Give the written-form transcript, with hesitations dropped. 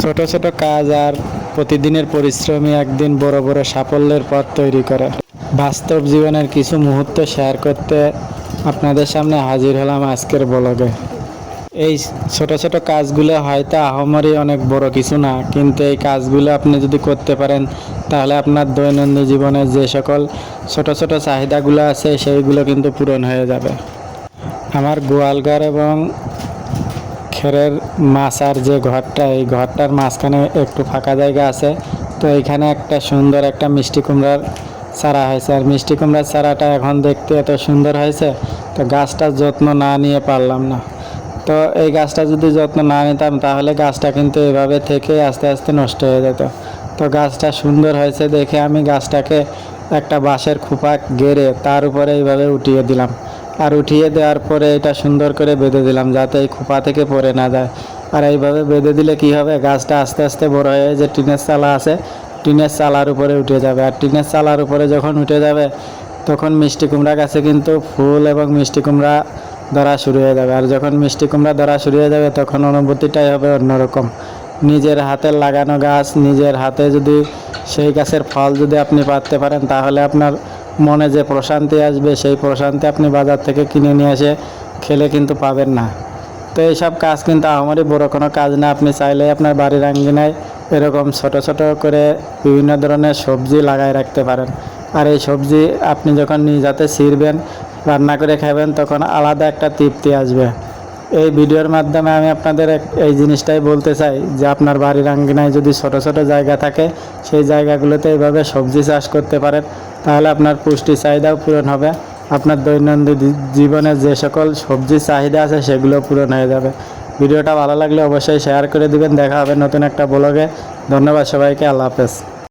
ছোট ছোট কাজ আর প্রতিদিনের পরিশ্রমই একদিন বড় বড় সাফল্যের পথ তৈরি করে। বাস্তব জীবনের কিছু মুহূর্ত শেয়ার করতে আপনাদের সামনে হাজির হলাম আজকের ব্লগে। এই ছোট ছোট কাজগুলো হয়তো আহামরি অনেক বড় কিছু না, কিন্তু এই কাজগুলো আপনি যদি করতে পারেন তাহলে আপনার দৈনন্দিন জীবনের যে সকল ছোট ছোট চাহিদাগুলো আছে সেইগুলো কিন্তু পূরণ হয়ে যাবে। আমার গোয়ালঘর এবং খেরের মাছার যে ঘরটা, এই ঘরটার মাঝখানে একটু ফাঁকা জায়গা আছে। তো এইখানে একটা সুন্দর একটা মিষ্টি কুমড়ার চারা হয়েছে, আর মিষ্টি কুমড়ার চারাটা এখন দেখতে এত সুন্দর হয়েছে, তো গাছটার যত্ন না নিয়ে পারলাম না। তো এই গাছটা যদি যত্ন না নিতাম তাহলে গাছটা কিন্তু এভাবে থেকে আস্তে আস্তে নষ্ট হয়ে যেত। তো গাছটা সুন্দর হয়েছে দেখে আমি গাছটাকে একটা বাঁশের খোপা গেড়ে তার উপরে এইভাবে উঠিয়ে দিলাম, আর উঠিয়ে দেওয়ার পরে এটা সুন্দর করে বেঁধে দিলাম যাতে এই খোপা থেকে পড়ে না যায়। আর এইভাবে বেঁধে দিলে কি হবে, গাছটা আস্তে আস্তে বড় হয়ে যে টিনের চালা আছে, টিনের চালার উপরে উঠে যাবে। আর টিনের চালার উপরে যখন উঠে যাবে তখন মিষ্টি কুমড়া গাছে কিন্তু ফুল এবং মিষ্টি কুমড়া ধরা শুরু হয়ে যাবে। আর যখন মিষ্টি কুমড়া ধরা শুরু হয়ে যাবে তখন অনুভূতিটাই হবে অন্যরকম। নিজের হাতের লাগানো গাছ, নিজের হাতে যদি সেই গাছের ফল যদি আপনি পাতে পারেন তাহলে আপনার মনে যে প্রশান্তি আসবে সেই প্রশান্তি আপনি বাজার থেকে কিনে নিয়ে এসে খেলে কিন্তু পাবেন না। তো এইসব কাজ কিন্তু আমারই বড় কোনো কাজ না। আপনি চাইলে আপনার বাড়ির আঙ্গিনায় এরকম ছোট ছোট করে বিভিন্ন ধরনের সবজি লাগাই রাখতে পারেন। আর এই সবজি আপনি যখন নিজ হাতে ছিঁড়বেন, রান্না করে খাবেন, তখন আলাদা একটা তৃপ্তি আসবে। এই ভিডিওর মাধ্যমে আমি আপনাদের এই জিনিসটাই বলতে চাই যে আপনার বাড়ির আঙ্গিনায় যদি ছোট ছোট জায়গা থাকে সেই জায়গাগুলোতে এইভাবে সবজি চাষ করতে পারেন, তাহলে আপনার পুষ্টি চাহিদাও পূরণ হবে। আপনার দৈনন্দিন জীবনে যে সকল সবজির চাহিদা আছে সেগুলো পূরণ হয়ে যাবে। ভিডিওটা ভালো লাগলে অবশ্যই শেয়ার করে দিবেন। দেখা হবে নতুন একটা ব্লগে। ধন্যবাদ সবাইকে। আল্লাহ হাফেজ।